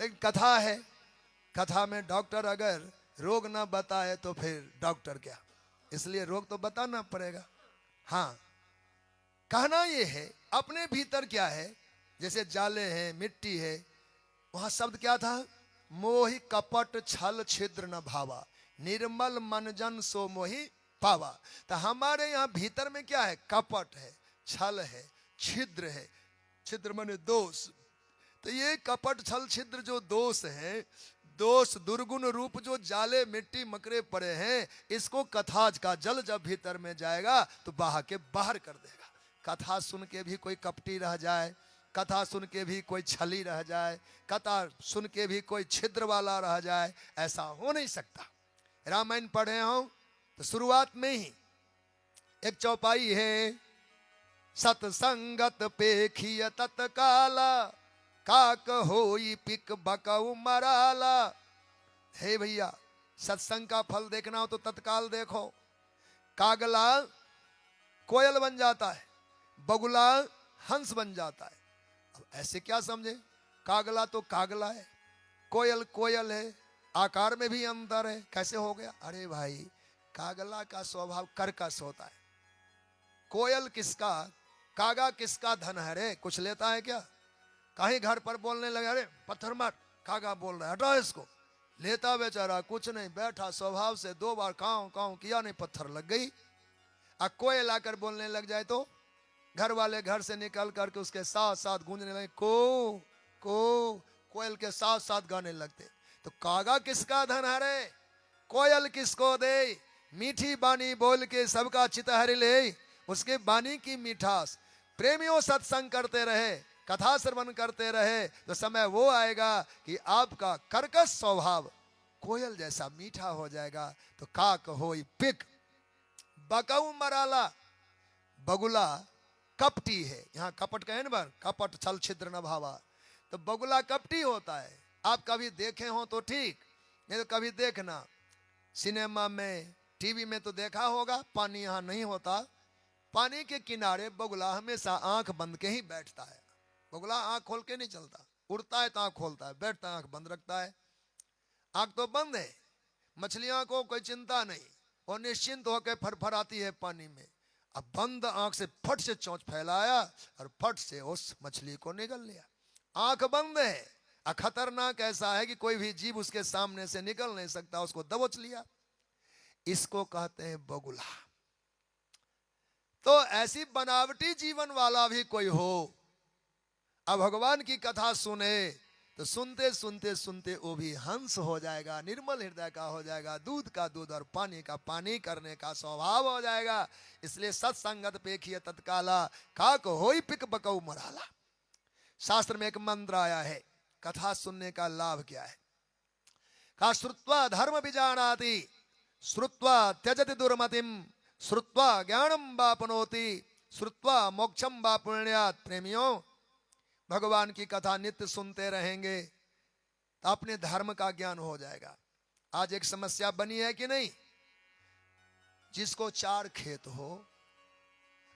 लेकिन कथा है, कथा में डॉक्टर अगर रोग ना बताए तो फिर डॉक्टर क्या, इसलिए रोग तो बताना पड़ेगा। हाँ, कहना ये है अपने भीतर क्या है, जैसे जाले हैं, मिट्टी है, वहां शब्द क्या था, मोहि कपट छल छिद्र न भावा, निर्मल मन जन सो मोहि पावा। तो हमारे यहाँ भीतर में क्या है, कपट है, छल है, छिद्र है, छिद्र माने दोष। तो ये कपट छल छिद्र जो दोष है, दोष दुर्गुण रूप जो जाले मिट्टी मकरे पड़े हैं, इसको कथा का जल जब भीतर में जाएगा तो बहा के बाहर कर देगा। कथा सुन के भी कोई कपटी रह जाए, कथा सुन के भी कोई छली रह जाए, कथा सुन के भी कोई छिद्र वाला रह जाए, ऐसा हो नहीं सकता। रामायण पढ़े हो तो शुरुआत में ही एक चौपाई है, सतसंगत पेखिय तत्काला, काक होई पिक बकऊ मराला। हे भैया, सत्संग का फल देखना हो तो तत्काल देखो। कागला कोयल बन जाता है, बगुला हंस बन जाता है। अब ऐसे क्या समझे, कागला तो कागला है, कोयल कोयल है, आकार में भी अंतर है, कैसे हो गया? अरे भाई, कागला का स्वभाव कर्कश होता है, कोयल किसका, कागा किसका धन है रे, कुछ लेता है क्या? कहीं घर पर बोलने लगे, अरे पत्थर मार, कागा बोल रहा है, हटाओ इसको, लेता बेचारा कुछ नहीं, बैठा स्वभाव से, 2 बार काऊ काऊ किया, नहीं पत्थर लग गई। कोयल आकर बोलने लग जाए तो घर वाले घर से निकल करके उसके साथ साथ गूंजने लगे, को कोयल के साथ साथ गाने लगते। तो कागा किसका धन है रे, कोयल किसको दे, मीठी बानी बोल के सबका चित हरि ले, उसके बानी की मिठास। प्रेमियों सत्संग करते रहे, कथा श्रवण करते रहे, तो समय वो आएगा कि आपका कर्कश स्वभाव कोयल जैसा मीठा हो जाएगा। तो काक होई पिक बकऊ मराला, बगुला कपटी है, यहाँ कपट कहे ना, कपट छल छिद्र न भावा, तो बगुला कपटी होता है। आप कभी देखे हो तो ठीक, नहीं तो कभी देखना, सिनेमा में टीवी में तो देखा होगा, पानी यहाँ नहीं होता, पानी के किनारे बगुला हमेशा आंख बंद के ही बैठता है। बगुला आंख खोल के नहीं चलता, उड़ता है तो आंख खोलता है, बैठता है आंख बंद रखता है, आंख तो बंद है। मछलियों को कोई चिंता नहीं, वो निश्चिंत होकर फरफराती है पानी में। अब बंद आंख से फट से चोंच फैलाया और फट से उस मछली को निगल लिया। आंख बंद है, खतरनाक ऐसा है कि कोई भी जीव उसके सामने से निकल नहीं सकता, उसको दबोच लिया। इसको कहते हैं बगुला। तो ऐसी बनावटी जीवन वाला भी कोई हो, अब भगवान की कथा सुने तो सुनते सुनते सुनते वो भी हंस हो जाएगा, निर्मल हृदय का हो जाएगा, दूध का दूध और पानी का पानी करने का स्वभाव हो जाएगा। इसलिए सत्संगत पेखिय तत्काला, काक होई पिक बकऊ मराला। शास्त्र में एक मंत्र आया है, कथा सुनने का लाभ क्या है? कहा, श्रुत्वा धर्म विजानाति, श्रुत्वा त्यजति दुर्मतिम, श्रुत्वा ज्ञानम वापनोति, श्रुत्वा मोक्षम वा पुण्यात्। प्रेमियों, भगवान की कथा नित्य सुनते रहेंगे तो अपने धर्म का ज्ञान हो जाएगा। आज एक समस्या बनी है कि नहीं, जिसको 4 खेत हो,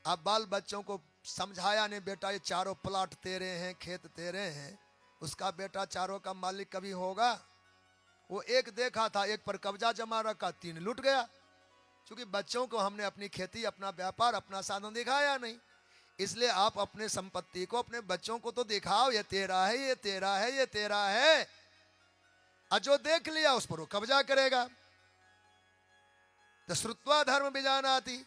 आप बाल बच्चों को समझाया नहीं, बेटा ये चारों प्लाट तेरे हैं, खेत तेरे हैं, उसका बेटा चारों का मालिक कभी होगा? वो एक देखा था, एक पर कब्जा जमा रखा, 3 लूट गया। क्योंकि बच्चों को हमने अपनी खेती, अपना व्यापार, अपना साधन दिखाया नहीं। इसलिए आप अपने संपत्ति को, अपने बच्चों को तो दिखाओ, ये तेरा है, ये तेरा है, ये तेरा है, और जो देख लिया उस पर वो कब्जा करेगा। तो श्रुत्वा धर्म विजानाति,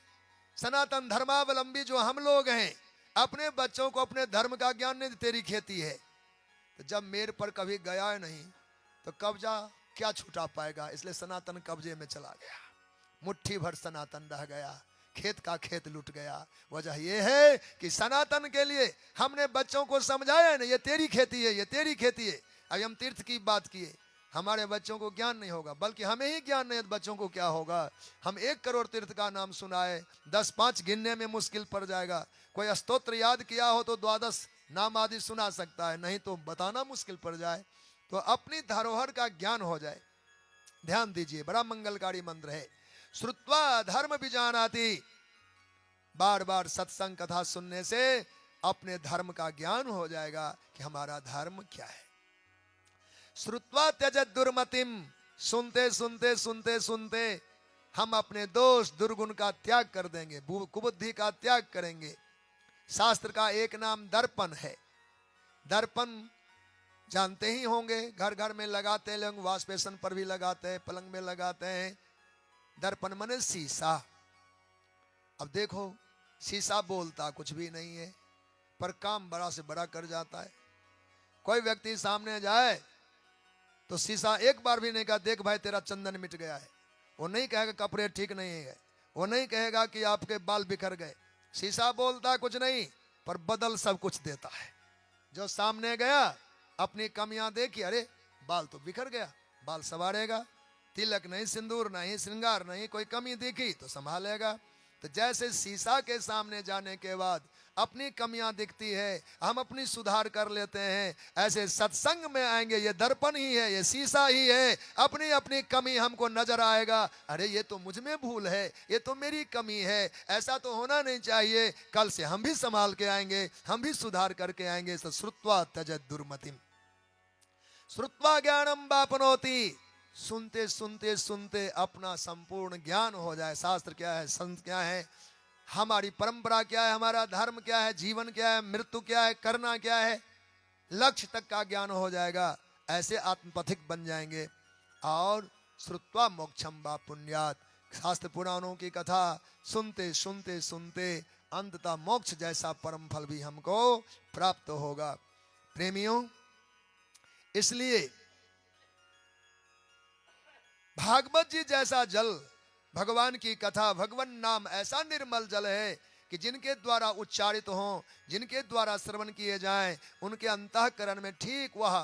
सनातन धर्मावलंबी जो हम लोग हैं, अपने बच्चों को अपने धर्म का ज्ञान नहीं, तेरी खेती है। तो जब मेरे पर कभी गया नहीं तो कब्जा क्या छुटा पाएगा? इसलिए सनातन कब्जे में चला गया, मुट्ठी भर सनातन रह गया, खेत का खेत लूट गया। वजह यह है कि सनातन के लिए हमने बच्चों को समझाया नहीं, ये तेरी खेती है, ये तेरी खेती है। अब हम तीर्थ की बात किए, हमारे बच्चों को ज्ञान नहीं होगा, बल्कि हमें ही ज्ञान नहीं है, बच्चों को क्या होगा? हम 1 करोड़ तीर्थ का नाम सुनाए, 10-5 गिनने में मुश्किल पड़ जाएगा। कोई स्तोत्र याद किया हो तो 12 नाम आदि सुना सकता है, नहीं तो बताना मुश्किल पड़ जाए। तो अपनी धरोहर का ज्ञान हो जाए। ध्यान दीजिए, बड़ा मंगलकारी मंत्र है, श्रुत्वा धर्म विजानाति। बार बार सत्संग कथा सुनने से अपने धर्म का ज्ञान हो जाएगा कि हमारा धर्म क्या है। श्रुत्वा त्यजत दुर्मतिम, सुनते सुनते सुनते सुनते हम अपने दोष दुर्गुण का त्याग कर देंगे, कुबुद्धि का त्याग करेंगे। शास्त्र का एक नाम दर्पण है। दर्पण जानते ही होंगे, घर घर में लगाते हैं लोग, वॉश बेसन पर भी लगाते हैं, पलंग में लगाते हैं। दर्पण माने शीशा। अब देखो, शीशा बोलता कुछ भी नहीं है, पर काम बड़ा से बड़ा कर जाता है। कोई व्यक्ति सामने जाए तो शीशा एक बार भी नहीं कहा देख भाई तेरा चंदन मिट गया है। वो नहीं कहेगा कपड़े ठीक नहीं है, वो नहीं कहेगा कि आपके बाल बिखर गए। शीशा बोलता कुछ नहीं, पर बदल सब कुछ देता है। जो सामने गया अपनी कमियां देखी, अरे बाल तो बिखर गया, बाल संवारेगा। तिलक नहीं, सिंदूर नहीं, श्रृंगार नहीं, कोई कमी दिखी तो संभालेगा। तो जैसे शीशा के सामने जाने के बाद अपनी कमियां दिखती है, हम अपनी सुधार कर लेते हैं, ऐसे सत्संग में आएंगे, ये दर्पण ही है, ये शीशा ही है। अपनी अपनी कमी हमको नजर आएगा, अरे ये तो मुझ में भूल है, ये तो मेरी कमी है, ऐसा तो होना नहीं चाहिए। कल से हम भी संभाल के आएंगे, हम भी सुधार करके आएंगे। तो श्रुत्वा त्यजत दुर्मतिम, श्रुत्वा ज्ञानम वापनोति, सुनते सुनते सुनते अपना संपूर्ण ज्ञान हो जाए। शास्त्र क्या है, संत क्या है, हमारी परंपरा क्या है, हमारा धर्म क्या है, जीवन क्या है, मृत्यु क्या है, करना क्या है, लक्ष्य तक का ज्ञान हो जाएगा। ऐसे आत्मपथिक बन जाएंगे। और श्रुत्वा मोक्षम वा पुण्यात्, शास्त्र पुराणों की कथा सुनते सुनते सुनते अंततः मोक्ष जैसा परम फल भी हमको प्राप्त होगा। प्रेमियों, इसलिए भागवत जी जैसा जल, भगवान की कथा, भगवान नाम ऐसा निर्मल जल है कि जिनके द्वारा उच्चारित हो, जिनके द्वारा श्रवण किए जाएं, उनके अंतःकरण में ठीक वह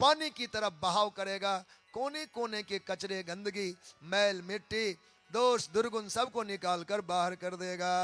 पानी की तरफ बहाव करेगा। कोने कोने के कचरे, गंदगी, मैल, मिट्टी, दोष दुर्गुण सबको निकाल कर बाहर कर देगा।